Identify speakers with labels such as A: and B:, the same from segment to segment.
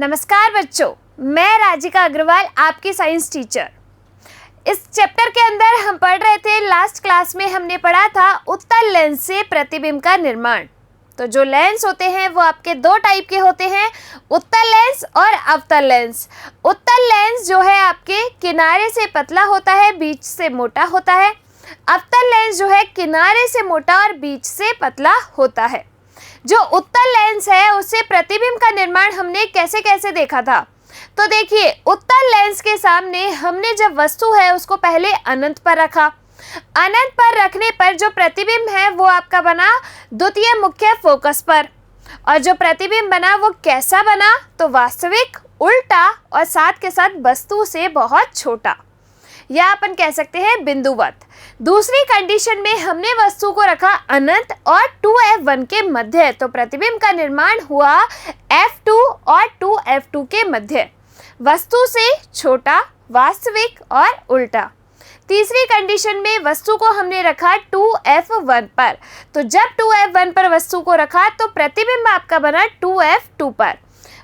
A: नमस्कार बच्चों, मैं राजिका अग्रवाल आपकी साइंस टीचर। इस चैप्टर के अंदर हम पढ़ रहे थे, लास्ट क्लास में हमने पढ़ा था उत्तल लेंस से प्रतिबिंब का निर्माण। तो जो लेंस होते हैं वो आपके दो टाइप के होते हैं, उत्तल लेंस और अवतल लेंस। उत्तल लेंस जो है आपके किनारे से पतला होता है, बीच से मोटा होता है। अवतल लेंस जो है किनारे से मोटा और बीच से पतला होता है। जो उत्तल लेंस है उससे प्रतिबिंब का निर्माण हमने कैसे कैसे देखा था। तो देखिए, उत्तल लेंस के सामने हमने जब वस्तु है उसको पहले अनंत पर रखा। अनंत पर रखने पर जो प्रतिबिंब है वो आपका बना द्वितीय मुख्य फोकस पर, और जो प्रतिबिंब बना वो कैसा बना, तो वास्तविक, उल्टा और साथ के साथ वस्तु से बहुत छोटा, या अपन कह सकते हैं बिंदुवत। दूसरी कंडीशन में हमने वस्तु को रखा अनंत और 2f1 के मध्य, तो प्रतिबिंब का निर्माण हुआ f2 और 2f2 के मध्य, वस्तु से छोटा, वास्तविक और उल्टा। तीसरी कंडीशन में वस्तु को हमने रखा 2f1 पर, तो जब 2f1 पर वस्तु को रखा तो प्रतिबिंब आपका बना 2f2 पर,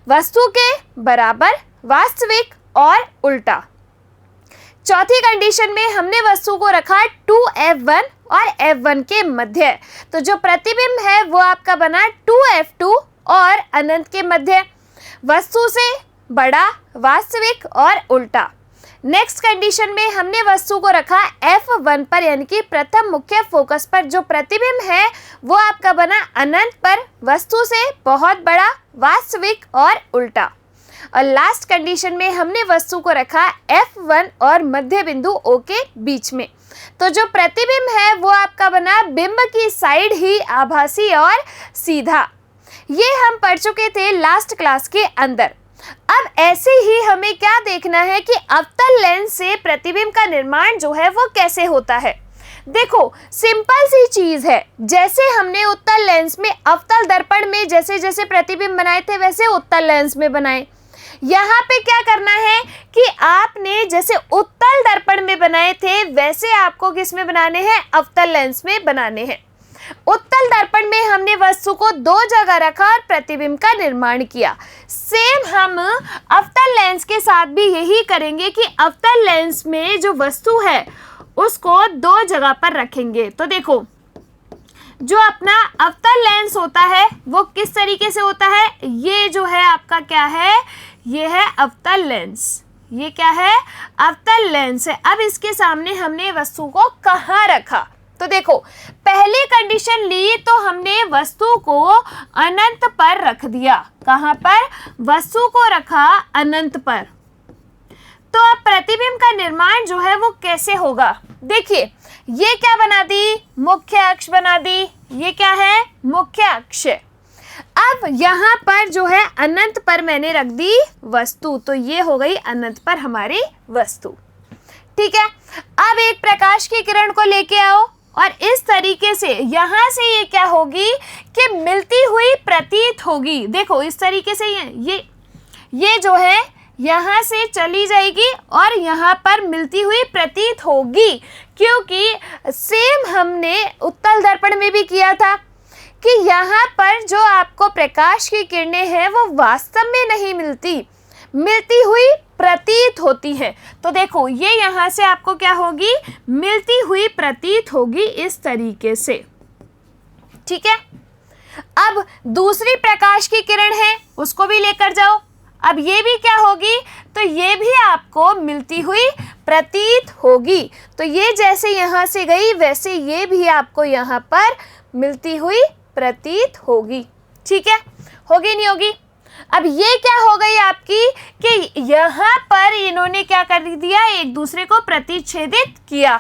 A: वस्तु के बराबर, वास्तविक और उल्टा। चौथी कंडीशन में हमने वस्तु को रखा 2f1 और f1 के मध्य, तो जो प्रतिबिंब है वो आपका बना 2f2 और अनंत के मध्य, वस्तु से बड़ा, वास्तविक और उल्टा। नेक्स्ट कंडीशन में हमने वस्तु को रखा f1 पर, यानी कि प्रथम मुख्य फोकस पर, जो प्रतिबिंब है वो आपका बना अनंत पर, वस्तु से बहुत बड़ा, वास्तविक और उल्टा। और लास्ट कंडीशन में हमने वस्तु को रखा f1 और मध्य बिंदु O के बीच में, तो जो प्रतिबिंब है वो आपका बना बिंब की साइड ही आभासी और सीधा। ये हम पढ़ चुके थे लास्ट क्लास के अंदर। अब ऐसे ही हमें क्या देखना है कि अवतल लेंस से प्रतिबिंब का निर्माण जो है वो कैसे होता है। देखो, सिंपल सी चीज है, जैसे हमने उत्तल लेंस में अवतल दर्पण में जैसे जैसे प्रतिबिंब बनाए थे वैसे उत्तल लेंस में बनाए। यहाँ पे क्या करना है कि आपने जैसे उत्तल दर्पण में बनाए थे वैसे आपको किस में बनाने हैं, अवतल लेंस में बनाने हैं। उत्तल दर्पण में हमने वस्तु को दो जगह रखा और प्रतिबिंब का निर्माण किया। सेम हम अवतल लेंस के साथ भी यही करेंगे कि अवतल लेंस में जो वस्तु है उसको दो जगह पर रखेंगे। तो देखो, जो अपना अवतल लेंस होता है वो किस तरीके से होता है, ये जो है आपका क्या है, ये है अवतल लेंस। ये क्या है, अवतल लेंस है। अब इसके सामने हमने वस्तु को कहाँ रखा, तो देखो, पहली कंडीशन ली तो हमने वस्तु को अनंत पर रख दिया। कहाँ पर, वस्तु को रखा अनंत पर। तो अब प्रतिबिंब का निर्माण जो है वो कैसे होगा, देखिए, ये क्या बना दी, मुख्य अक्ष बना दी। ये क्या है, मुख्य अक्ष। अब यहाँ पर जो है अनंत पर मैंने रख दी वस्तु, तो ये हो गई अनंत पर हमारी वस्तु। ठीक है, अब एक प्रकाश की किरण को लेके आओ और इस तरीके से यहाँ से ये क्या होगी कि मिलती हुई प्रतीत होगी। देखो, इस तरीके से ये जो है यहाँ से चली जाएगी और यहाँ पर मिलती हुई प्रतीत होगी, क्योंकि सेम हमने उत्तल दर्पण में भी किया था कि यहाँ पर जो आपको प्रकाश की किरणें हैं वो वास्तव में नहीं मिलती हुई प्रतीत होती हैं। तो देखो, ये यहाँ से आपको क्या होगी, मिलती हुई प्रतीत होगी इस तरीके से। ठीक है, अब दूसरी प्रकाश की किरण है, उसको भी लेकर जाओ। अब ये भी क्या होगी, तो ये भी आपको मिलती हुई प्रतीत होगी। तो ये जैसे यहाँ से गई वैसे ये भी आपको यहाँ पर मिलती हुई प्रतीत होगी। ठीक है, होगी नहीं होगी। अब ये क्या हो गई आपकी कि यहाँ पर इन्होंने क्या कर दिया, एक दूसरे को प्रतिच्छेदित किया।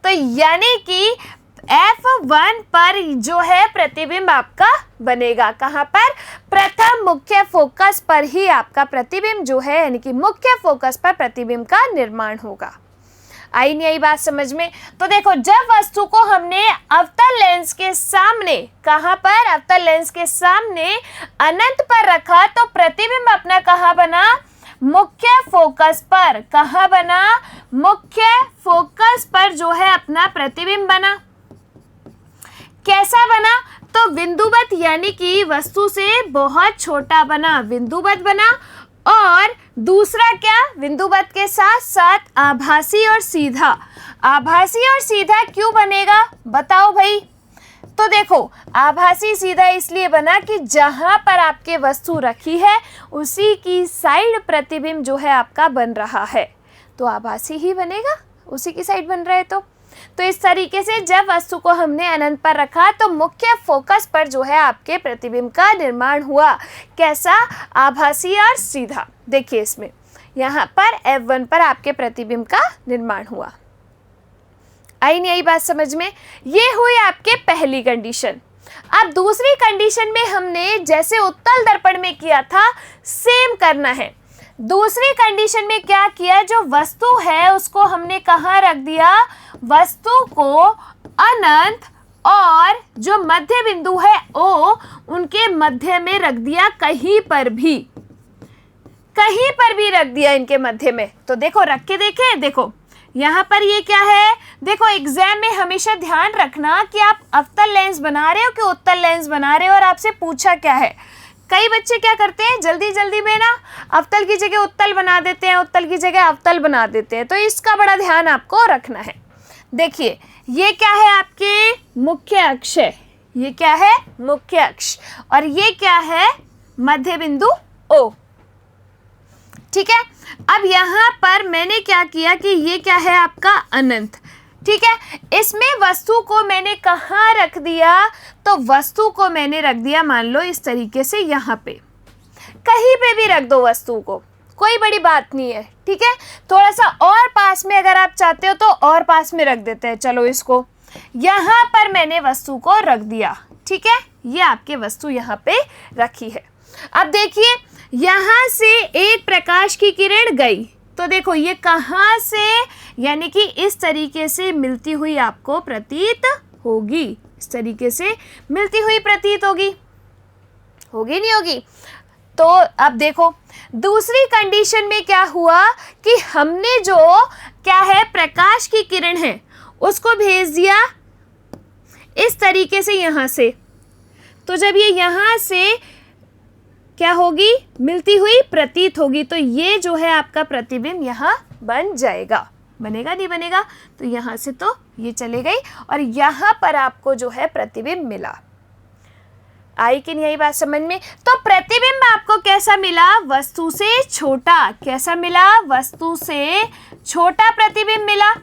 A: तो यानी कि F1 पर जो है प्रतिबिंब आपका बनेगा, कहाँ पर, प्रथम मुख्य फोकस पर ही आपका प्रतिबिंब जो है, यानी कि मुख्य फोकस पर प्रतिबिंब का निर्माण होगा। आई नहीं आई बात समझ में। तो देखो, जब वस्तु को हमने अवतल लेंस के सामने, कहाँ पर, अवतल लेंस के सामने अनंत पर रखा तो प्रतिबिंब अपना कहाँ बना, मुख्य फोकस पर। कहाँ बना, मुख्य फोकस पर जो है अपना प्रतिबिंब बना। कैसा बना, तो बिंदुवत यानी कि वस्तु से बहुत छोटा बना, बिंदुवत बना। और दूसरा क्या, बिंदुवत के साथ साथ आभासी और सीधा। आभासी और सीधा क्यों बनेगा बताओ भाई। तो देखो, आभासी सीधा इसलिए बना कि जहां पर आपके वस्तु रखी है उसी की साइड प्रतिबिंब जो है आपका बन रहा है, तो आभासी ही बनेगा, उसी की साइड बन रहा है। तो इस तरीके से जब वस्तु को हमने अनंत पर रखा तो मुख्य फोकस पर जो है आपके प्रतिबिंब का निर्माण हुआ। कैसा, आभासी और सीधा। देखिए इसमें यहाँ पर F1 पर आपके प्रतिबिंब का निर्माण हुआ। आई नहीं आई बात समझ में? ये हुई आपके पहली कंडीशन। अब दूसरी कंडीशन में हमने जैसे उत्तल दर्पण में किया था सेम करना है। दूसरी कंडीशन में क्या किया, जो वस्तु है उसको हमने कहाँ रख दिया, वस्तु को अनंत और जो मध्य बिंदु है O उनके मध्य में रख दिया, कहीं पर भी रख दिया इनके मध्य में। तो देखो रख के देखें, देखो यहाँ पर ये क्या है, देखो एग्जाम में हमेशा ध्यान रखना कि आप अवतल लेंस बना रहे हो कि उत्तल लेंस बना रहे हो, और आपसे पूछा क्या है। कई बच्चे क्या करते हैं जल्दी जल्दी में ना अवतल की जगह उत्तल बना देते हैं, उत्तल की जगह अवतल बना देते हैं, तो इसका बड़ा ध्यान आपको रखना है। देखिए ये क्या है, आपके मुख्य अक्ष है, ये क्या है मुख्य अक्ष, और ये क्या है मध्य बिंदु O। ठीक है, अब यहाँ पर मैंने क्या किया कि ये क्या है आपका अनंत। ठीक है, इसमें वस्तु को मैंने कहाँ रख दिया, तो वस्तु को मैंने रख दिया मान लो इस तरीके से, यहाँ पे कहीं पे भी रख दो वस्तु को, कोई बड़ी बात नहीं है। ठीक है, थोड़ा सा और पास में अगर आप चाहते हो तो और पास में रख देते हैं। चलो इसको यहाँ पर मैंने वस्तु को रख दिया। ठीक है, ये आपके वस्तु यहाँ पे रखी है। अब देखिए यहाँ से एक प्रकाश की किरण गई, तो देखो ये कहाँ से, यानी कि इस तरीके से मिलती हुई आपको प्रतीत होगी, इस तरीके से मिलती हुई प्रतीत होगी, होगी नहीं होगी। तो अब देखो दूसरी कंडीशन में क्या हुआ कि हमने जो क्या है प्रकाश की किरण है उसको भेज दिया इस तरीके से यहाँ से, तो जब ये यहाँ से क्या होगी, मिलती हुई प्रतीत होगी, तो ये जो है आपका प्रतिबिंब यहाँ बन जाएगा। बनेगा नहीं बनेगा, तो यहाँ से तो ये चले गई और यहाँ पर आपको जो है प्रतिबिंब मिला। आई कि नहीं आई बात समझ में? तो प्रतिबिंब आपको कैसा मिला, वस्तु से छोटा। कैसा मिला, वस्तु से छोटा प्रतिबिंब मिला।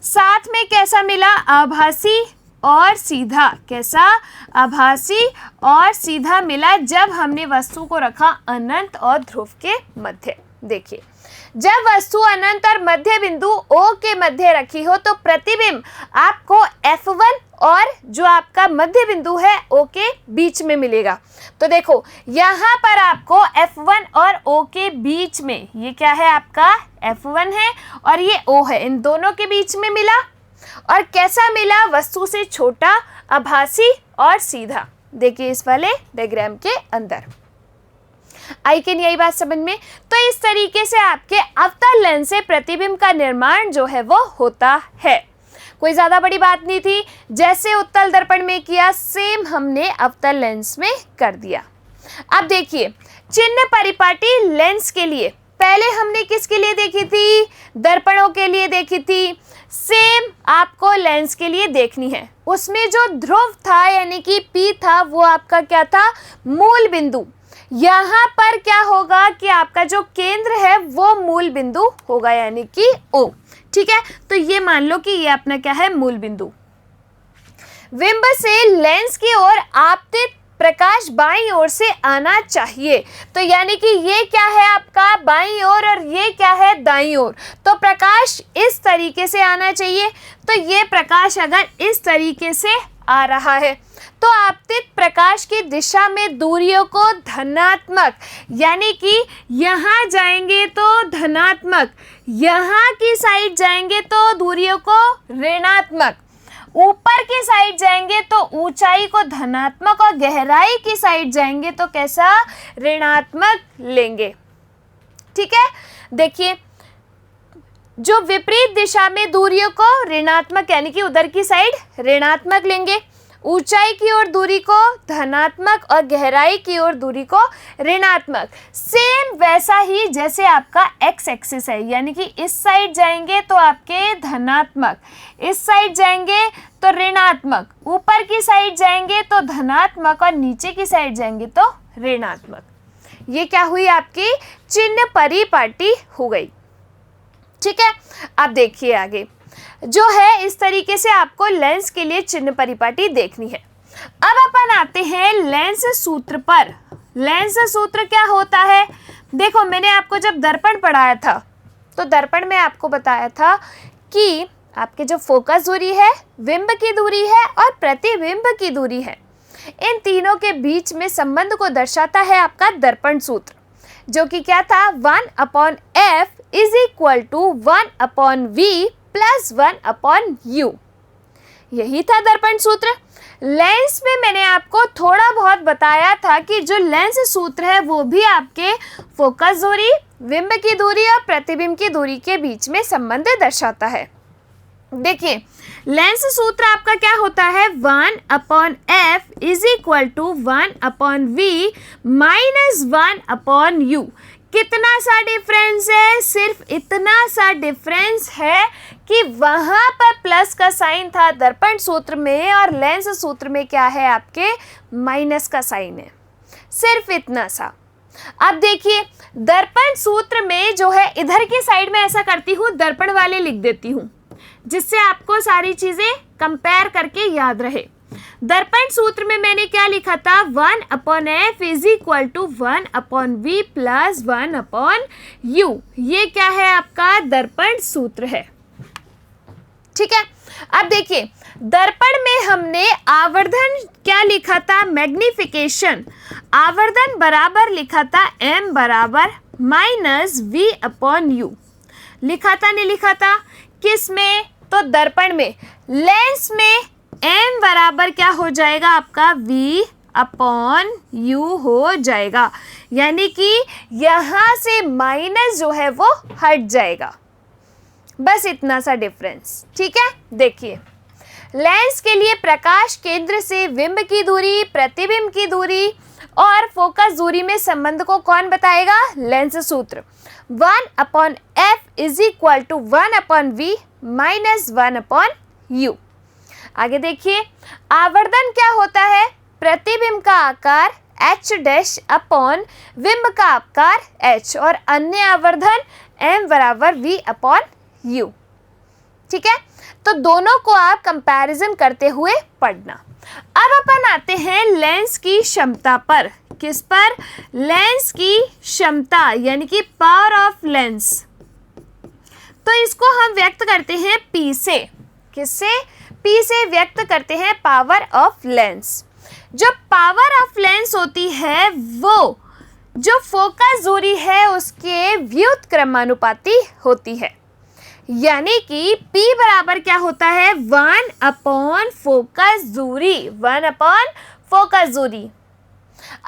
A: साथ में कैसा मिला, आभासी और सीधा। कैसा, आभासी और सीधा मिला जब हमने वस्तु को रखा अनंत और ध्रुव के मध्य। देखिए जब वस्तु अनंत और मध्य बिंदु O के मध्य रखी हो तो प्रतिबिंब आपको F1 और जो आपका मध्य बिंदु है O के बीच में मिलेगा। तो देखो यहाँ पर आपको F1 और O के बीच में, ये क्या है आपका F1 है और ये O है, इन दोनों के बीच में मिला। और कैसा मिला, वस्तु से छोटा, आभासी और सीधा। देखिए इस वाले डायग्राम के अंदर। आई कि नहीं आई बात समझ में? तो इस तरीके से आपके अवतल लेंस से प्रतिबिंब का निर्माण जो है वो होता है। कोई ज़्यादा बड़ी बात नहीं थी, जैसे उत्तल दर्पण में किया सेम हमने अवतल लेंस में कर दिया। अब देखिए चिन्ह परिपाटी लेंस के लिए पहले हमने किसके लिए देखी थी, दर्पणों के लिए देखी थी। सेम आपको लेंस के लिए देखनी है। उसमें जो ध्रुव था यानी कि P था वो आपका क्या था, मूल बिंदु। यहाँ पर क्या होगा कि आपका जो केंद्र है वो मूल बिंदु होगा यानी कि O। ठीक है, तो ये मान लो कि ये अपना क्या है, मूल बिंदु। बिंब से लेंस की ओर आपतित प्रकाश बाईं ओर से आना चाहिए। तो यानी कि ये क्या है आपका बाईं ओर और ये क्या है दाईं ओर। तो प्रकाश इस तरीके से आना चाहिए। तो ये प्रकाश अगर इस तरीके से आ रहा है तो आपतित प्रकाश की दिशा में दूरियों को धनात्मक, यानी कि यहाँ जाएंगे तो धनात्मक, यहाँ की साइड जाएंगे तो दूरियों को ऋणात्मक, ऊपर की साइड जाएंगे तो ऊंचाई को धनात्मक और गहराई की साइड जाएंगे तो कैसा, ऋणात्मक लेंगे। ठीक है, देखिए जो विपरीत दिशा में दूरियों को ऋणात्मक यानी कि उधर की साइड ऋणात्मक लेंगे ऊंचाई की ओर दूरी को धनात्मक और गहराई की ओर दूरी को ऋणात्मक। सेम वैसा ही जैसे आपका एक्स एक्सिस है, यानी कि इस साइड जाएंगे तो आपके धनात्मक, इस साइड जाएंगे तो ऋणात्मक, ऊपर की साइड जाएंगे तो धनात्मक और नीचे की साइड जाएंगे तो ऋणात्मक। ये क्या हुई, आपकी चिन्ह परिपाटी हो गई। ठीक है, अब देखिए आगे जो है, इस तरीके से आपको लेंस के लिए चिन्ह परिपाटी देखनी है। अब अपन आते हैं लेंस सूत्र पर। लेंस सूत्र क्या होता है? देखो, मैंने आपको जब दर्पण पढ़ाया था तो दर्पण में आपको बताया था कि आपके जो फोकस दूरी है, बिंब की दूरी है और प्रतिबिंब की दूरी है, इन तीनों के बीच में संबंध को दर्शाता है आपका दर्पण सूत्र, जो कि क्या था, 1/f is equal to 1/v plus 1/u। यही था दर्पण सूत्र। लेंस में मैंने आपको थोड़ा बहुत बताया था कि जो लेंस सूत्र है वो भी आपके फोकस दूरी, बिंब की दूरी और प्रतिबिंब की दूरी के बीच में संबंध दर्शाता है। देखिए, लेंस सूत्र आपका क्या होता है, 1/f is equal to 1/v minus 1/u। कितना सा डिफरेंस है? सिर्फ इतना सा डिफरेंस है कि वहां पर प्लस का साइन था दर्पण सूत्र में और लेंस सूत्र में क्या है, आपके माइनस का साइन है, सिर्फ इतना सा। अब देखिए, दर्पण सूत्र में जो है, इधर की साइड में ऐसा करती हूँ, दर्पण वाले लिख देती हूँ जिससे आपको सारी चीजें कंपेयर करके याद रहे। दर्पण सूत्र में मैंने क्या लिखा था, 1/f is equal to 1/v plus 1/u। ये क्या है, आपका दर्पण सूत्र है। ठीक है, अब देखिए, दर्पण में हमने आवर्धन क्या लिखा था, मैग्निफिकेशन। आवर्धन बराबर लिखा था m बराबर माइनस v/u। लिखा था नहीं लिखा था? किस में? तो दर्पण में। लेंस में m बराबर क्या हो जाएगा, आपका v/u हो जाएगा, यानी कि यहाँ से माइनस जो है वो हट जाएगा। बस इतना सा डिफरेंस। ठीक है, देखिए, लेंस के लिए प्रकाश केंद्र से बिंब की दूरी, प्रतिबिंब की दूरी और फोकस दूरी में संबंध को कौन बताएगा, लेंस सूत्र। 1/f is equal to 1/v minus 1/u। आगे देखिए, आवर्धन क्या होता है, प्रतिबिंब का आकार h डैश अपॉन बिंब का आकार h और अन्य आवर्धन m बराबर v/u। ठीक है, तो दोनों को आप कंपैरिजन करते हुए पढ़ना। अब अपन आते हैं लेंस की क्षमता पर। किस पर? लेंस की क्षमता, यानी कि पावर ऑफ लेंस। तो इसको हम व्यक्त करते हैं P से। किससे? P से व्यक्त करते हैं पावर ऑफ लेंस। जो पावर ऑफ लेंस होती है वो जो फोकस दूरी है उसके व्युत्क्रमानुपाती होती है, यानी कि P बराबर क्या होता है, 1/फोकस दूरी, 1/फोकस दूरी।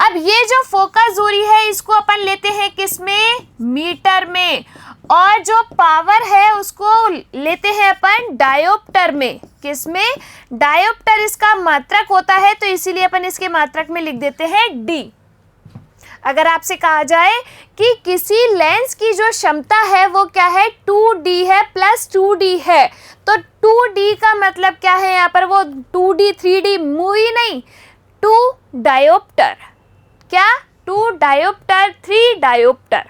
A: अब ये जो फोकस दूरी है इसको अपन लेते हैं किस में, मीटर में, और जो पावर है उसको लेते हैं अपन डायोप्टर में। किस में? डायोप्टर इसका मात्रक होता है, तो इसीलिए अपन इसके मात्रक में लिख देते हैं D। अगर आपसे कहा जाए कि किसी लेंस की जो क्षमता है वो क्या है, 2D है प्लस 2D है, तो 2D का मतलब क्या है यहाँ पर, वो 2D 3D मूवी नहीं, 2 डायोप्टर। क्या? 2 डायोप्टर, 3 डायोप्टर।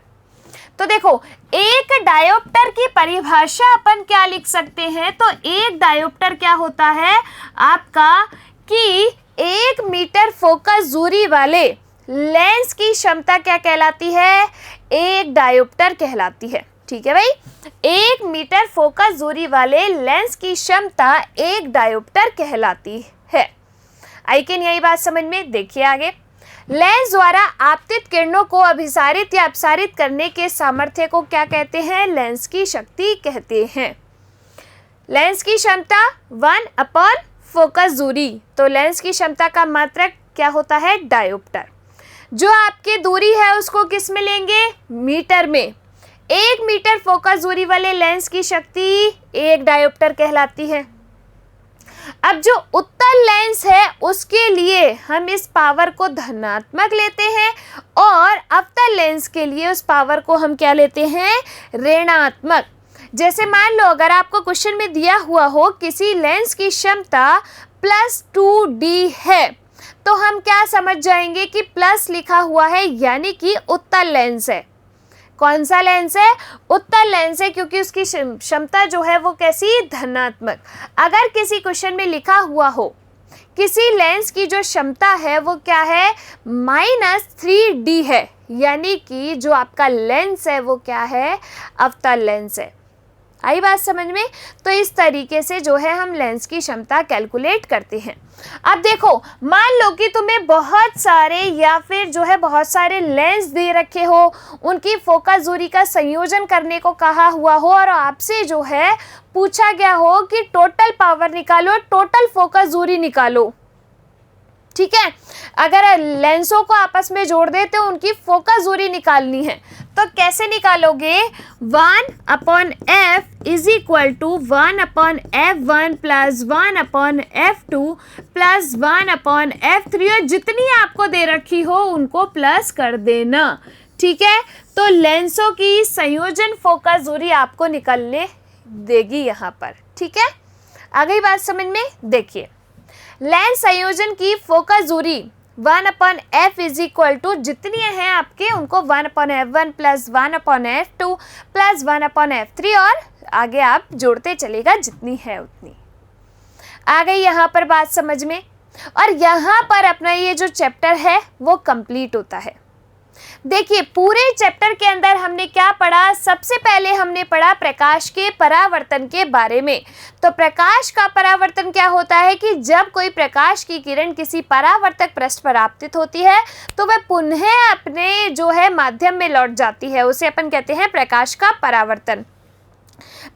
A: तो देखो, एक डायोप्टर की परिभाषा अपन क्या लिख सकते हैं, तो एक डायोप्टर क्या होता है आपका, कि 1 मीटर फोकस दूरी वाले लेंस की क्षमता क्या कहलाती है, 1 डायोप्टर कहलाती है। ठीक है भाई, 1 मीटर फोकस दूरी वाले लेंस की क्षमता 1 डायोप्टर कहलाती है। आई कैन यही बात समझ में? देखिए आगे, लेंस द्वारा आपतित किरणों को अभिसारित या अपसारित करने के सामर्थ्य को क्या कहते हैं, लेंस की शक्ति कहते हैं। लेंस की क्षमता 1/फोकस दूरी, तो लेंस की क्षमता का मात्रक क्या होता है, डायोप्टर। जो आपकी दूरी है उसको किस में लेंगे, मीटर में। 1 मीटर फोकस दूरी वाले लेंस की शक्ति 1 डायोप्टर कहलाती है। अब जो उत्तल लेंस है उसके लिए हम इस पावर को धनात्मक लेते हैं और अवतल लेंस के लिए उस पावर को हम क्या लेते हैं, ऋणात्मक। जैसे मान लो अगर आपको क्वेश्चन में दिया हुआ हो किसी लेंस की क्षमता +2D है, तो हम क्या समझ जाएंगे कि प्लस लिखा हुआ है यानी कि उत्तल लेंस है। कौन सा लेंस है, उत्तल लेंस है, क्योंकि उसकी क्षमता जो है वो कैसी, धनात्मक। अगर किसी क्वेश्चन में लिखा हुआ हो किसी लेंस की जो क्षमता है वो क्या है, -3D है, यानी कि जो आपका लेंस है वो क्या है, अवतल लेंस है। आई बात समझ में। तो इस तरीके से जो है हम लेंस की क्षमता कैलकुलेट करते हैं। अब देखो, मान लो कि तुम्हें बहुत सारे या फिर जो है बहुत सारे लेंस दे रखे हो, उनकी फोकस दूरी का संयोजन करने को कहा हुआ हो और आपसे जो है पूछा गया हो कि टोटल पावर निकालो, टोटल फोकस दूरी निकालो। ठीक है, अगर लेंसों को आपस में जोड़ दे तो उनकी फोकस दूरी निकालनी है, तो कैसे निकालोगे, 1/f is equal to 1/f1 plus 1/f2 plus 1/f3, और जितनी आपको दे रखी हो उनको प्लस कर देना। ठीक है, तो लेंसों की संयोजन फोकस दूरी आपको निकलने देगी यहाँ पर। ठीक है, आ गई बात समझ में। देखिए, लेंस संयोजन की फोकस दूरी 1/f इज इक्वल टू जितनी है आपके उनको 1/f1 plus 1/f2 plus 1/f3, और आगे आप जोड़ते चलेगा जितनी है उतनी। आ गई यहाँ पर बात समझ में। और यहाँ पर अपना ये जो चैप्टर है वो कंप्लीट होता है। देखिए, पूरे चैप्टर के अंदर हमने क्या पढ़ा, सबसे पहले हमने पढ़ा प्रकाश के परावर्तन के बारे में। तो प्रकाश का परावर्तन क्या होता है कि जब कोई प्रकाश की किरण किसी परावर्तक पृष्ठ पर आपतित होती है तो वह पुनः अपने जो है माध्यम में लौट जाती है, उसे अपन कहते हैं प्रकाश का परावर्तन।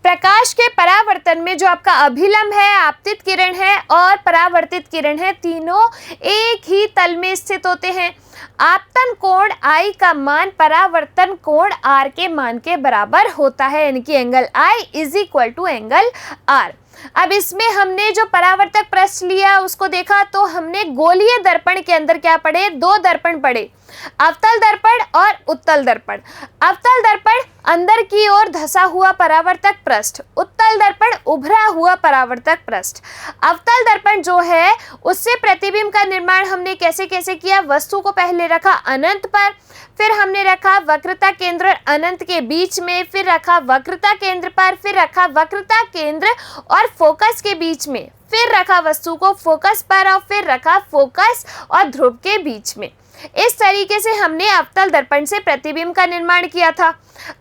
A: प्रकाश के परावर्तन में जो आपका अभिलंब है, आपतित किरण है और परावर्तित किरण है, तीनों एक ही तल में स्थित होते हैं। आपतन कोण I का मान परावर्तन कोण R के मान के बराबर होता है, यानी कि angle I is equal to angle R। अब इसमें हमने जो परावर्तक पृष्ठ लिया उसको देखा, तो हमने गोलीय दर्पण के अंदर क्या पढ़े, दो दर्पण पढ़े, अवतल दर्पण और उत्तल दर्पण। अवतल दर्पण अंदर की ओर धंसा हुआ परावर्तक पृष्ठ, उत्तल दर्पण उभरा हुआ परावर्तक पृष्ठ। अवतल दर्पण जो है उससे प्रतिबिंब का निर्माण हमने कैसे कैसे किया, वस्तु को पहले रखा अनंत पर, फिर हमने रखा वक्रता केंद्र और अनंत के बीच में, फिर रखा वक्रता केंद्र पर, फिर रखा वक्रता केंद्र और फोकस के बीच में, फिर रखा वस्तु को फोकस पर और फिर रखा फोकस और ध्रुव के बीच में। इस तरीके से हमने अवतल दर्पण से प्रतिबिंब का निर्माण किया था।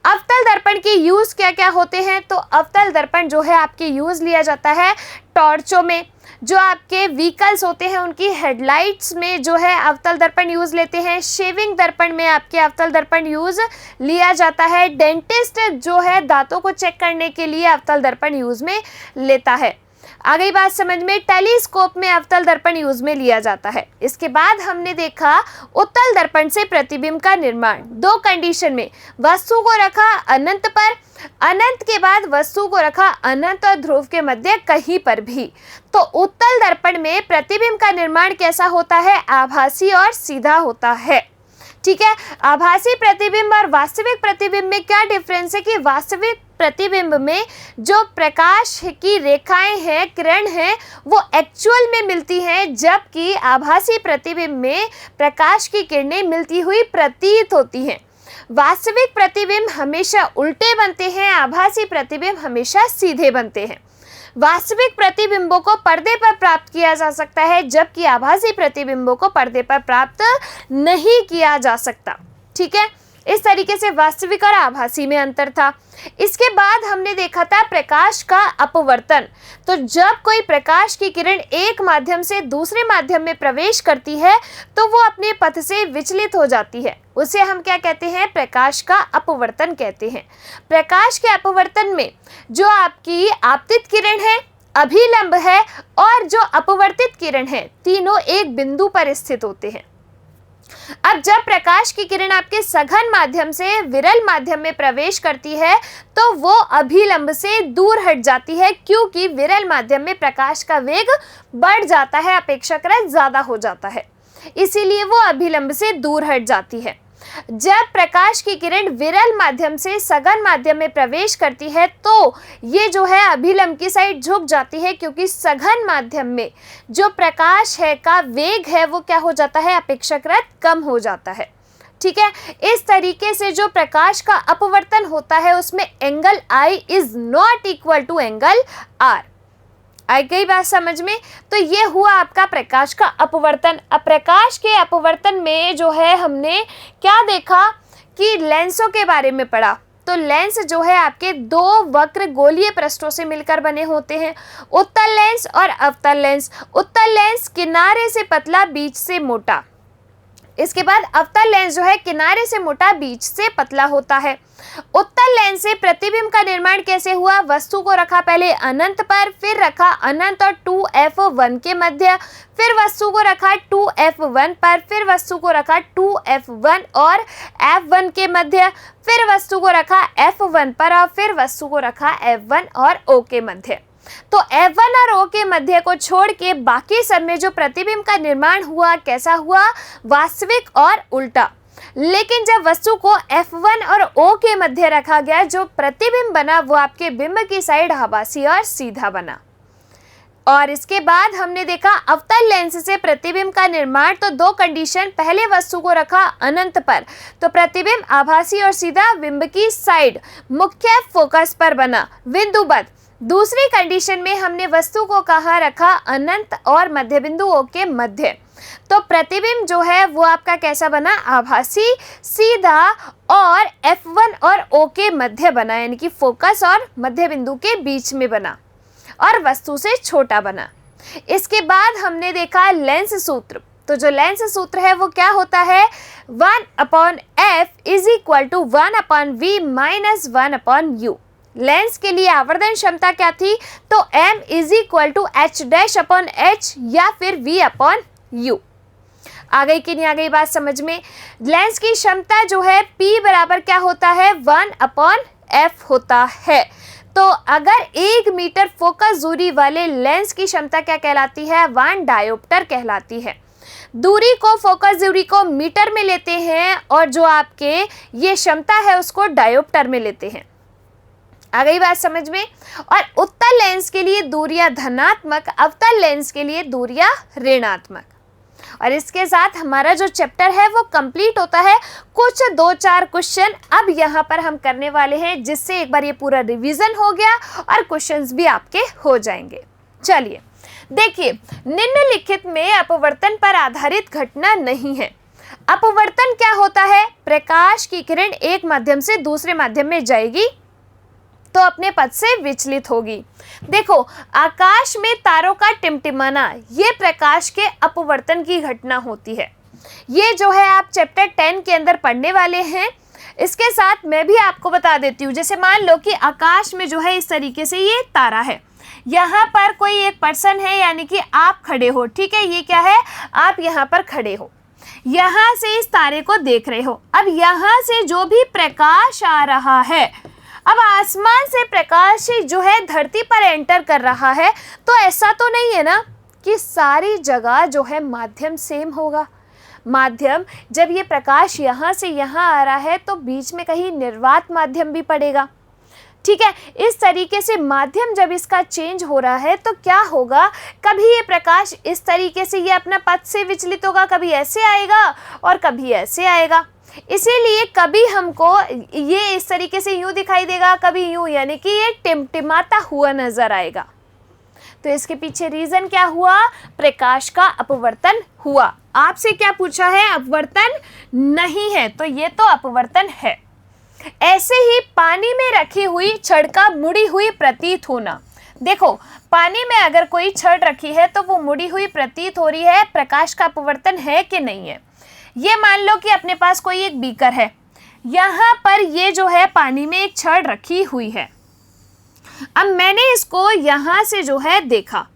A: अवतल दर्पण के यूज क्या क्या होते हैं, तो अवतल दर्पण जो है आपके यूज लिया जाता है टॉर्चों में, जो आपके व्हीकल्स होते हैं उनकी हेडलाइट्स में जो है अवतल दर्पण यूज लेते हैं। शेविंग दर्पण में आपके अवतल दर्पण यूज लिया जाता है। डेंटिस्ट जो है दांतों को चेक करने के लिए अवतल दर्पण यूज में लेता है। आ गई बात समझ में। टेलीस्कोप में अवतल दर्पण यूज में लिया जाता है। इसके बाद हमने देखा उत्तल दर्पण से प्रतिबिंब का निर्माण दो कंडीशन में, वस्तु को रखा अनंत पर, अनंत के बाद वस्तु को रखा अनंत और ध्रुव के मध्य कहीं पर भी। तो उत्तल दर्पण में प्रतिबिंब का निर्माण कैसा होता है, आभासी और सीधा होता है। ठीक है, आभासी प्रतिबिंब और वास्तविक प्रतिबिंब में क्या डिफरेंस है कि वास्तविक प्रतिबिंब में जो प्रकाश की रेखाएं हैं, किरण हैं, वो एक्चुअल में मिलती हैं, जबकि आभासी प्रतिबिंब में प्रकाश की किरणें मिलती हुई प्रतीत होती हैं। वास्तविक प्रतिबिंब हमेशा उल्टे बनते हैं, आभासी प्रतिबिंब हमेशा सीधे बनते हैं। वास्तविक प्रतिबिंबों को पर्दे पर प्राप्त किया जा सकता है, जबकि आभासी प्रतिबिंबों को पर्दे पर प्राप्त नहीं किया जा सकता। ठीक है, इस तरीके से वास्तविक और आभासी में अंतर था। इसके बाद हमने देखा था प्रकाश का अपवर्तन। तो जब कोई प्रकाश की किरण एक माध्यम से दूसरे माध्यम में प्रवेश करती है तो वो अपने पथ से विचलित हो जाती है, उसे हम क्या कहते हैं, प्रकाश का अपवर्तन कहते हैं। प्रकाश के अपवर्तन में जो आपकी आपतित किरण है, अभिलंब है और जो अपवर्तित किरण है, तीनों एक बिंदु पर स्थित होते हैं। अब जब प्रकाश की किरण आपके सघन माध्यम से विरल माध्यम में प्रवेश करती है तो वो अभिलंब से दूर हट जाती है, क्योंकि विरल माध्यम में प्रकाश का वेग बढ़ जाता है, अपेक्षाकृत ज्यादा हो जाता है, इसीलिए वो अभिलंब से दूर हट जाती है। जब प्रकाश की किरण विरल माध्यम से सघन माध्यम में प्रवेश करती है तो ये जो है अभिलंब की साइड झुक जाती है, क्योंकि सघन माध्यम में जो प्रकाश है का वेग है वो क्या हो जाता है, अपेक्षाकृत कम हो जाता है। ठीक है, इस तरीके से जो प्रकाश का अपवर्तन होता है उसमें angle I is not equal to angle R। आई गई बात समझ में? तो ये हुआ आपका प्रकाश का अपवर्तन। अब प्रकाश के अपवर्तन में जो है हमने क्या देखा कि लेंसों के बारे में पढ़ा। तो लेंस जो है आपके दो वक्र गोलीय पृष्ठों से मिलकर बने होते हैं, उत्तल लेंस और अवतल लेंस। उत्तल लेंस किनारे से पतला, बीच से मोटा। इसके बाद अवतल लेंस जो है किनारे से मोटा, बीच से पतला होता है। उत्तल लेंस से प्रतिबिंब का निर्माण कैसे हुआ? वस्तु को रखा पहले अनंत पर, फिर रखा अनंत और 2f1 के मध्य, फिर वस्तु को रखा 2f1 पर, फिर वस्तु को रखा 2f1 और f1 के मध्य, फिर वस्तु को रखा f1 पर और फिर वस्तु को रखा f1 और o के मध्य। तो F1 और O के मध्य को छोड़ के बाकी सब में जो प्रतिबिंब का निर्माण हुआ कैसा हुआ? वास्तविक और उल्टा। लेकिन जब वस्तु को F1 और O के मध्य रखा गया, जो प्रतिबिंब बना वो आपके बिंब की साइड आभासी और सीधा बना। और इसके बाद हमने देखा अवतल लेंस से प्रतिबिंब का निर्माण। तो दो कंडीशन, पहले वस्तु को रखा अनंत पर तो प्रतिबिंब आभासी और सीधा बिंब की साइड मुख्य फोकस पर बना बिंदुबद्ध। दूसरी कंडीशन में हमने वस्तु को कहाँ रखा? अनंत और मध्य बिंदु O के मध्य। तो प्रतिबिंब जो है वो आपका कैसा बना? आभासी, सीधा और F1 और O के मध्य बना, यानी कि फोकस और मध्य बिंदु के बीच में बना और वस्तु से छोटा बना। इसके बाद हमने देखा लेंस सूत्र। तो जो लेंस सूत्र है वो क्या होता है? 1/f is equal to 1/v minus 1/u। Lens के लिए आवर्धन क्षमता क्या थी? तो m is equal to h'/h या फिर v/u। आ गई कि नहीं आ गई बात समझ में? लेंस की क्षमता जो है P बराबर क्या होता है? 1/f होता है। तो अगर 1 मीटर फोकस दूरी वाले लेंस की क्षमता क्या कहलाती है? 1 डायोप्टर कहलाती है। दूरी को, फोकस दूरी को मीटर में लेते हैं और जो आपके ये क्षमता है उसको डायोप्टर में लेते हैं। आ गई बात समझ में? और उत्तल लेंस के लिए दूरियां धनात्मक, अवतल लेंस के लिए दूरियां ऋणात्मक। और इसके साथ हमारा जो चैप्टर है वो कंप्लीट होता है। कुछ 2-4 क्वेश्चन अब यहाँ पर हम करने वाले हैं, जिससे एक बार ये पूरा रिवीजन हो गया और क्वेश्चंस भी आपके हो जाएंगे। चलिए देखिए, निम्नलिखित में अपवर्तन पर आधारित घटना नहीं है। अपवर्तन क्या होता है? प्रकाश की किरण एक माध्यम से दूसरे माध्यम में जाएगी तो अपने पथ से विचलित होगी। देखो, आकाश में तारों का टिमटिमाना, ये प्रकाश के अपवर्तन की घटना होती है। ये जो है आप चैप्टर 10 के अंदर पढ़ने वाले हैं। इसके साथ मैं भी आपको बता देती हूँ, जैसे मान लो कि आकाश में जो है इस तरीके से ये तारा है, यहाँ पर कोई एक पर्सन है, यानी कि आप खड़े हो। ठीक है, ये क्या है? आप यहाँ पर खड़े हो, यहाँ से इस तारे को देख रहे हो। अब यहाँ से जो भी प्रकाश आ रहा है, अब आसमान से प्रकाश जो है धरती पर एंटर कर रहा है, तो ऐसा तो नहीं है ना कि सारी जगह जो है माध्यम सेम होगा। माध्यम, जब ये प्रकाश यहाँ से यहाँ आ रहा है तो बीच में कहीं निर्वात माध्यम भी पड़ेगा। ठीक है, इस तरीके से माध्यम जब इसका चेंज हो रहा है तो क्या होगा? कभी ये प्रकाश इस तरीके से ये अपना पथ से विचलित होगा, कभी ऐसे आएगा और कभी ऐसे आएगा। इसीलिए कभी हमको ये इस तरीके से यूं दिखाई देगा, कभी यूं, यानी कि ये टिमटिमाता हुआ नजर आएगा। तो इसके पीछे रीजन क्या हुआ? प्रकाश का अपवर्तन हुआ। आपसे क्या पूछा है? अपवर्तन नहीं है, तो ये तो अपवर्तन है। ऐसे ही पानी में रखी हुई छड़ का मुड़ी हुई प्रतीत होना। देखो, पानी में अगर कोई छड़ रखी है तो वो मुड़ी हुई प्रतीत हो रही है, प्रकाश का अपवर्तन है कि नहीं है? ये मान लो कि अपने पास कोई एक बीकर है, यहाँ पर ये जो है पानी में एक छड़ रखी हुई है। अब मैंने इसको यहाँ से जो है देखा,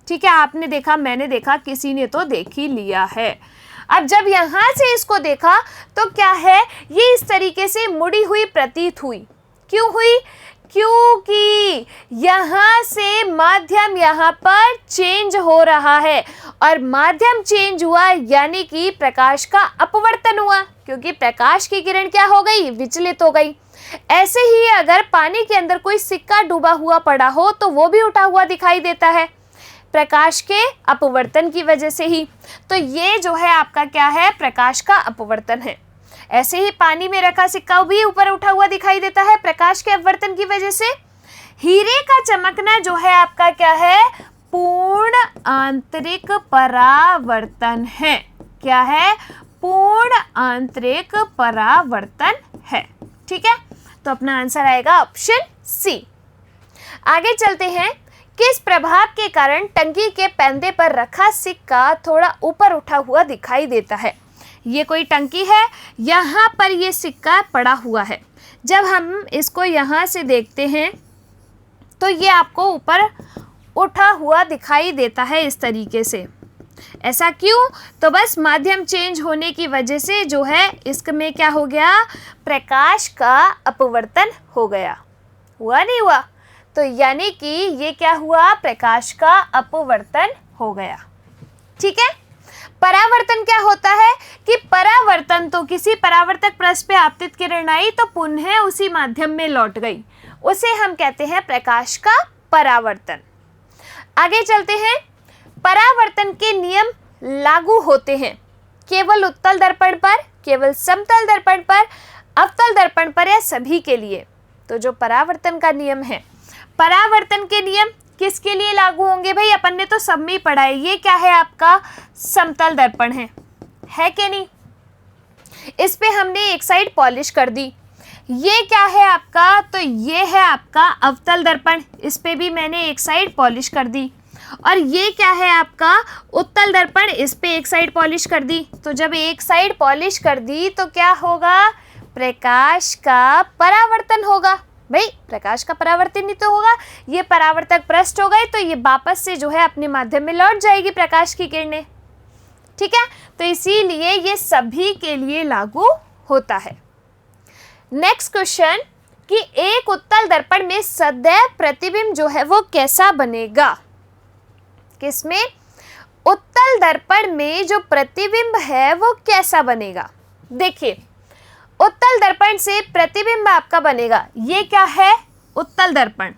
A: ठीक है, आपने देखा, मैंने देखा, किसी ने तो देख ही लिया है। अब जब यहाँ से इसको देखा तो क्या है, ये इस तरीके से मुड़ी हुई प्रतीत हुई। क्यों हुई? क्योंकि यहाँ से माध्यम यहाँ पर चेंज हो रहा है और माध्यम चेंज हुआ यानी कि प्रकाश का अपवर्तन हुआ, क्योंकि प्रकाश की किरण क्या हो गई? विचलित हो गई। ऐसे ही अगर पानी के अंदर कोई सिक्का डूबा हुआ पड़ा हो तो वो भी उठा हुआ दिखाई देता है, प्रकाश के अपवर्तन की वजह से ही। तो ये जो है आपका क्या है? प्रकाश का अपवर्तन है। ऐसे ही पानी में रखा सिक्का भी ऊपर उठा हुआ दिखाई देता है, प्रकाश के अपवर्तन की वजह से। हीरे का चमकना जो है आपका क्या है? पूर्ण आंतरिक परावर्तन है। क्या है? पूर्ण आंतरिक परावर्तन है। ठीक है, तो अपना आंसर आएगा ऑप्शन सी। आगे चलते हैं। किस प्रभाव के कारण टंकी के पैंदे पर रखा सिक्का थोड़ा ऊपर उठा हुआ दिखाई देता है? ये कोई टंकी है, यहाँ पर ये सिक्का पड़ा हुआ है। जब हम इसको यहाँ से देखते हैं तो ये आपको ऊपर उठा हुआ दिखाई देता है इस तरीके से। ऐसा क्यों? तो बस माध्यम चेंज होने की वजह से जो है इसमें क्या हो गया? प्रकाश का अपवर्तन हो गया। हुआ नहीं हुआ? तो यानी कि ये क्या हुआ? प्रकाश का अपवर्तन हो गया। ठीक है। परावर्तन क्या होता है कि परावर्तन तो किसी परावर्तक पृष्ठ पे आपतित किरण आई तो पुनः उसी माध्यम में लौट गई, उसे हम कहते हैं प्रकाश का परावर्तन। आगे चलते हैं। परावर्तन के नियम लागू होते हैं केवल उत्तल दर्पण पर, केवल समतल दर्पण पर, अवतल दर्पण पर या सभी के लिए? तो जो परावर्तन का नियम है, परावर्तन के नियम किसके लिए लागू होंगे भाई? अपन ने तो सब में पढ़ा है। ये क्या है आपका? समतल दर्पण है कि नहीं? इस पे हमने एक साइड पॉलिश कर दी। ये क्या है आपका? तो ये है आपका अवतल दर्पण, इस पे भी मैंने एक साइड पॉलिश कर दी। और ये क्या है आपका? उत्तल दर्पण, इस पे एक साइड पॉलिश कर दी। तो जब एक साइड पॉलिश कर दी तो क्या होगा? प्रकाश का परावर्तन होगा। भाई प्रकाश का परावर्तन ही तो होगा। ये परावर्तक पृष्ठ हो गए तो ये वापस से जो है अपने माध्यम में लौट जाएगी प्रकाश की किरणें। ठीक है, तो इसीलिए ये सभी के लिए लागू होता है। नेक्स्ट क्वेश्चन कि एक उत्तल दर्पण में सदैव प्रतिबिंब जो है वो कैसा बनेगा? किसमें? उत्तल दर्पण में जो प्रतिबिंब है वो कैसा बनेगा? देखिए, उत्तल दर्पण से प्रतिबिंब आपका बनेगा। ये क्या है? उत्तल दर्पण।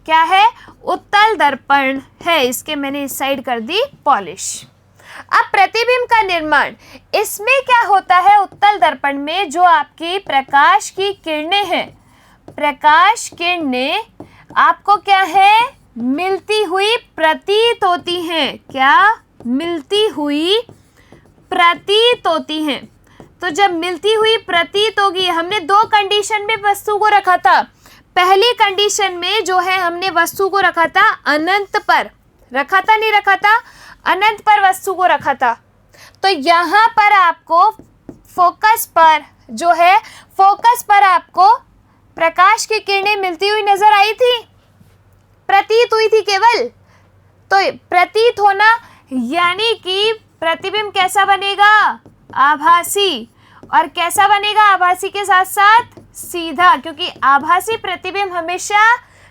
A: क्या है? उत्तल दर्पण है। इसके मैंने इस साइड कर दी पॉलिश। अब प्रतिबिंब का निर्माण, इसमें क्या होता है? उत्तल दर्पण में जो आपकी प्रकाश की किरणें हैं, प्रकाश किरणें आपको क्या है? मिलती हुई प्रतीत होती हैं। क्या? मिलती हुई प्रतीत होती हैं। तो जब मिलती हुई प्रतीत होगी, हमने दो कंडीशन में वस्तु को रखा था। पहली कंडीशन में जो है हमने वस्तु को रखा था अनंत पर, रखा था नहीं रखा था? अनंत पर वस्तु को रखा था। तो यहाँ पर आपको फोकस पर जो है, फोकस पर आपको प्रकाश की किरणें मिलती हुई नजर आई थी, प्रतीत हुई थी केवल। तो प्रतीत होना यानी कि प्रतिबिंब कैसा बनेगा? आभासी। और कैसा बनेगा? आभासी के साथ साथ सीधा, क्योंकि आभासी प्रतिबिंब हमेशा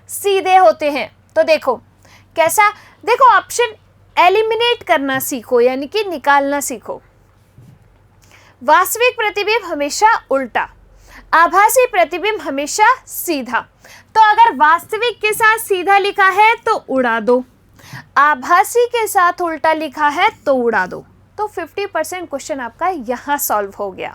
A: सीधे होते हैं। तो देखो कैसा, देखो ऑप्शन एलिमिनेट करना सीखो, यानी कि निकालना सीखो। वास्तविक प्रतिबिंब हमेशा उल्टा, आभासी प्रतिबिंब हमेशा सीधा। तो अगर वास्तविक के साथ सीधा लिखा है तो उड़ा दो, आभासी के साथ उल्टा लिखा है तो उड़ा दो। तो 50% क्वेश्चन आपका यहाँ सॉल्व हो गया।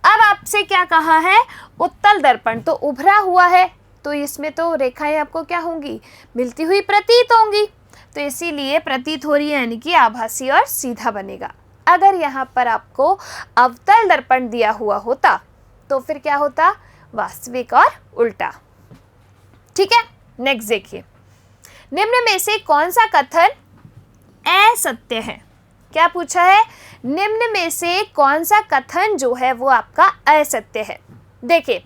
A: अब आपसे क्या कहा है? उत्तल दर्पण तो उभरा हुआ है, तो इसमें तो रेखाएं आपको क्या होंगी? मिलती हुई प्रतीत होंगी। तो इसीलिए प्रतीत हो रही है यानी कि आभासी और सीधा बनेगा। अगर यहाँ पर आपको अवतल दर्पण दिया हुआ होता तो फिर क्या होता? वास्तविक और उल्टा। ठीक है, नेक्स्ट देखिए, निम्न में से कौन सा कथन असत्य है? क्या पूछा है? निम्न में से कौन सा कथन जो है वो आपका असत्य है? देखिए,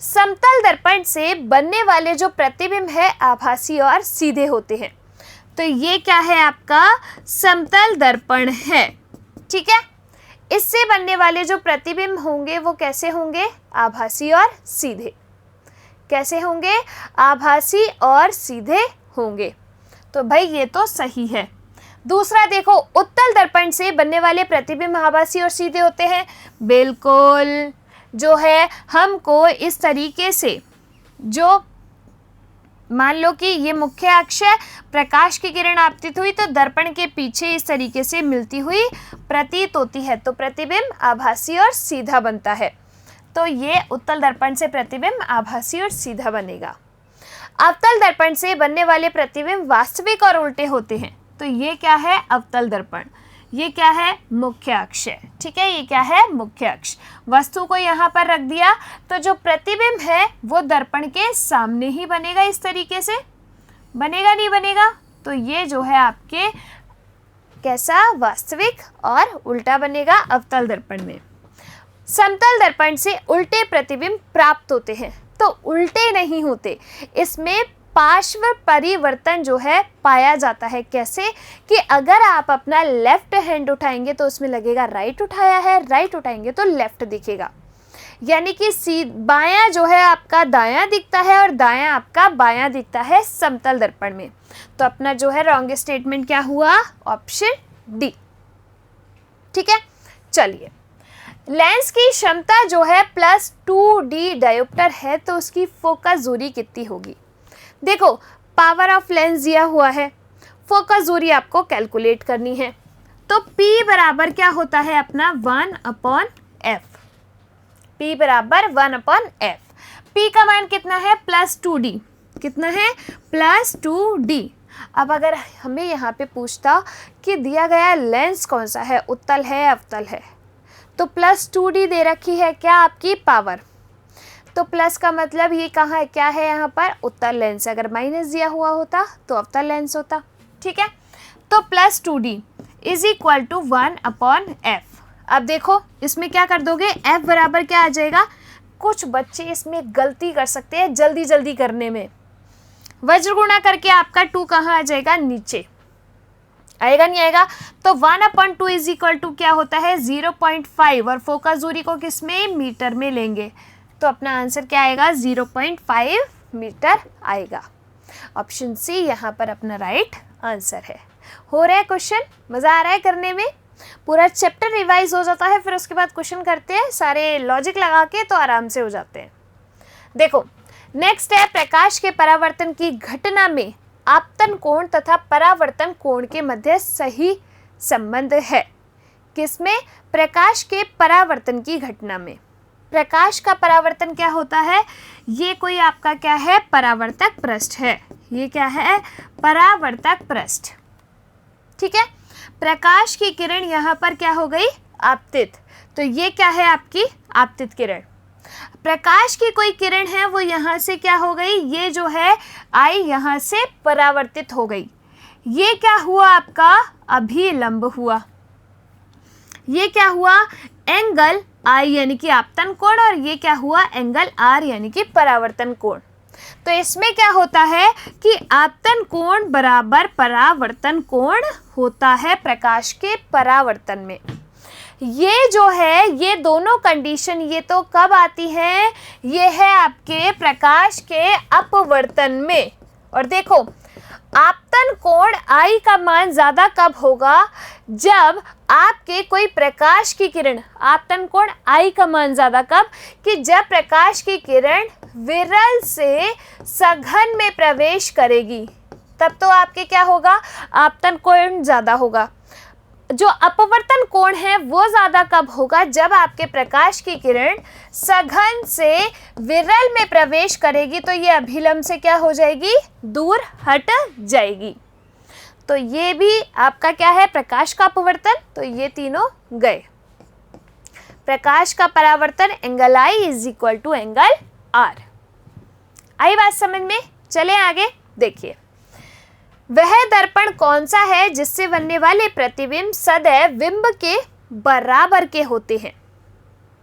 A: समतल दर्पण से बनने वाले जो प्रतिबिंब है आभासी और सीधे होते हैं। तो ये क्या है? आपका समतल दर्पण है। ठीक है, इससे बनने वाले जो प्रतिबिंब होंगे वो कैसे होंगे? आभासी और सीधे। कैसे होंगे? आभासी और सीधे होंगे। तो भाई ये तो सही है। दूसरा देखो, उत्तल दर्पण से बनने वाले प्रतिबिंब आभासी और सीधे होते हैं। बिल्कुल, जो है हमको इस तरीके से, जो मान लो कि ये मुख्य अक्ष है, प्रकाश की किरण आपतित हुई तो दर्पण के पीछे इस तरीके से मिलती हुई प्रतीत होती है, तो प्रतिबिंब आभासी और सीधा बनता है। तो ये उत्तल दर्पण से प्रतिबिंब आभासी और सीधा बनेगा। अवतल दर्पण से बनने वाले प्रतिबिंब वास्तविक और उल्टे होते हैं। तो ये क्या है? अवतल दर्पण। ये क्या है? मुख्य अक्ष है। ठीक है, ये क्या है? मुख्य अक्ष। वस्तु को यहाँ पर रख दिया तो जो प्रतिबिंब है वो दर्पण के सामने ही बनेगा। इस तरीके से बनेगा, नहीं बनेगा? तो ये जो है आपके कैसा? वास्तविक और उल्टा बनेगा अवतल दर्पण में। समतल दर्पण से उल्टे प्रतिबिंब प्राप्त होते हैं। तो उल्टे नहीं होते, इसमें पार्श्व परिवर्तन जो है पाया जाता है। कैसे? कि अगर आप अपना लेफ्ट हैंड उठाएंगे तो उसमें लगेगा राइट उठाया है, राइट उठाएंगे तो लेफ्ट दिखेगा। यानी कि बायां जो है आपका दायां दिखता है और दायां आपका बायां दिखता है समतल दर्पण में। तो अपना जो है रॉन्ग स्टेटमेंट क्या हुआ? Option D. ठीक है, चलिए। लेंस की क्षमता जो है +2D डायोप्टर है तो उसकी फोकस दूरी कितनी होगी? देखो, पावर ऑफ लेंस दिया हुआ है, फोकस दूरी आपको कैलकुलेट करनी है। तो P बराबर क्या होता है अपना? 1/f। P बराबर 1/f। P का मान कितना है? +2D। कितना है? +2D। अब अगर हमें यहाँ पे पूछता कि दिया गया लेंस कौन सा है, उत्तल है अवतल है, तो +2D दे रखी है क्या आपकी पावर, तो प्लस का मतलब ये कहाँ है? क्या है यहाँ पर? उत्तल लेंस। अगर माइनस दिया हुआ होता तो अवतल लेंस होता। ठीक है, तो +2D is equal to 1/f। अब देखो इसमें क्या कर दोगे? f बराबर क्या आ जाएगा? कुछ बच्चे इसमें गलती कर सकते हैं जल्दी जल्दी करने में। वज्र गुणा करके आपका 2 कहाँ आ जाएगा? नीचे आएगा, नहीं आएगा? तो 1/2 इज इक्वल टू क्या होता है? 0.5 और फोकस दूरी को किस में? मीटर में लेंगे। तो अपना आंसर क्या आएगा? 0.5 मीटर आएगा। ऑप्शन सी यहाँ पर अपना राइट आंसर है। हो रहा है क्वेश्चन? मज़ा आ रहा है करने में? पूरा चैप्टर रिवाइज हो जाता है, फिर उसके बाद क्वेश्चन करते हैं सारे लॉजिक लगा के, तो आराम से हो जाते हैं। देखो नेक्स्ट है, प्रकाश के परावर्तन की घटना में आपतन कोण तथा परावर्तन कोण के मध्य सही संबंध है। किसमें? प्रकाश के परावर्तन की घटना में। प्रकाश का परावर्तन क्या होता है? ये कोई आपका क्या है? परावर्तक पृष्ठ है। ये क्या है? परावर्तक पृष्ठ। ठीक है, प्रकाश की किरण यहाँ पर क्या हो गई? आपतित। तो ये क्या है? आपकी आपतित किरण। प्रकाश की कोई किरण है वो यहाँ से क्या हो गई? ये जो है आई यहाँ से परावर्तित हो गई। ये क्या हुआ? आपका अभिलंब हुआ। ये क्या हुआ? एंगल I यानी कि आपतन कोण, और ये क्या हुआ? एंगल R यानी कि परावर्तन कोण। तो इसमें क्या होता है कि आपतन कोण बराबर परावर्तन कोण होता है प्रकाश के परावर्तन में। ये जो है, ये दोनों कंडीशन ये तो कब आती है? ये है आपके प्रकाश के अपवर्तन में। और देखो आपतन कोण I का मान ज़्यादा कब होगा? जब आपके कोई प्रकाश की किरण, आपतन कोण I का मान ज़्यादा कब? कि जब प्रकाश की किरण विरल से सघन में प्रवेश करेगी, तब तो आपके क्या होगा? आपतन कोण ज़्यादा होगा। जो अपवर्तन कोण है वो ज़्यादा कब होगा? जब आपके प्रकाश की किरण सघन से विरल में प्रवेश करेगी, तो ये अभिलंब से क्या हो जाएगी? दूर हट जाएगी। तो ये भी आपका क्या है? प्रकाश का अपवर्तन। तो ये तीनों गए। प्रकाश का परावर्तन angle I is equal to angle R। आई बात समझ में? चले आगे देखिए, वह दर्पण कौन सा है जिससे बनने वाले प्रतिबिंब सदैव बिंब के बराबर के होते हैं?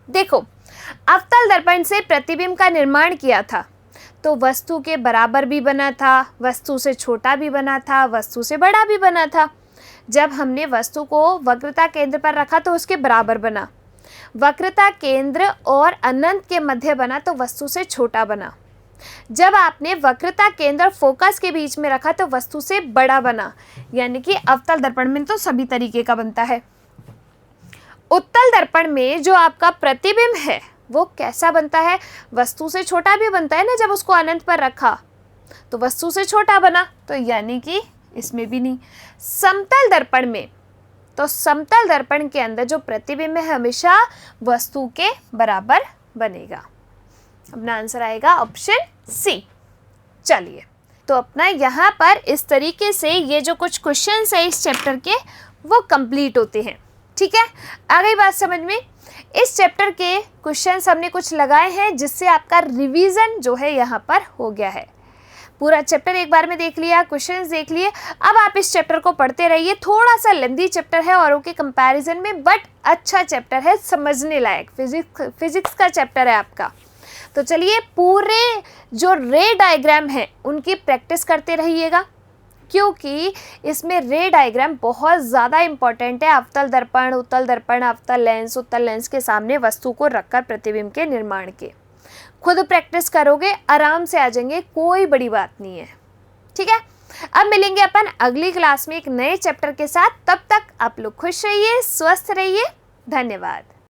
A: देखो अवतल दर्पण से प्रतिबिंब का निर्माण किया था तो वस्तु के बराबर भी बना था, वस्तु से छोटा भी बना था, वस्तु से बड़ा भी बना था। जब हमने वस्तु को वक्रता केंद्र पर रखा तो उसके बराबर बना, वक्रता केंद्र और अनंत के मध्य बना तो वस्तु से छोटा बना। जब आपने वक्रता केंद्र और फोकस के बीच में रखा तो वस्तु से बड़ा बना। यानी कि अवतल दर्पण में तो सभी तरीके का बनता है। उत्तल दर्पण में जो आपका प्रतिबिंब है वो कैसा बनता है? वस्तु से छोटा भी बनता है ना, जब उसको अनंत पर रखा तो वस्तु से छोटा बना, तो यानी कि इसमें भी नहीं। समतल दर्पण में, तो समतल दर्पण के अंदर जो प्रतिबिंब है हमेशा वस्तु के बराबर बनेगा। अपना आंसर आएगा ऑप्शन सी। चलिए, तो अपना यहाँ पर इस तरीके से ये जो कुछ क्वेश्चंस है इस चैप्टर के वो कंप्लीट होते हैं। ठीक है, आ गई बात समझ में? इस चैप्टर के क्वेश्चंस हमने कुछ लगाए हैं जिससे आपका रिवीजन जो है यहाँ पर हो गया है। पूरा चैप्टर एक बार में देख लिया, क्वेश्चंस देख लिए। अब आप इस चैप्टर को पढ़ते रहिए। थोड़ा सा लेंथी चैप्टर है औरों के कंपैरिजन में, बट अच्छा चैप्टर है, समझने लायक। फिजिक्स का चैप्टर है आपका। तो चलिए, पूरे जो रे डायग्राम है उनकी प्रैक्टिस करते रहिएगा, क्योंकि इसमें रे डायग्राम बहुत ज़्यादा इंपॉर्टेंट है। अवतल दर्पण, उत्तल दर्पण, अवतल लेंस, उत्तल लेंस के सामने वस्तु को रखकर प्रतिबिंब के निर्माण के। खुद प्रैक्टिस करोगे आराम से आ जाएंगे, कोई बड़ी बात नहीं है। ठीक है, अब मिलेंगे अपन अगली क्लास में एक नए चैप्टर के साथ। तब तक आप लोग खुश रहिए, स्वस्थ रहिए। धन्यवाद।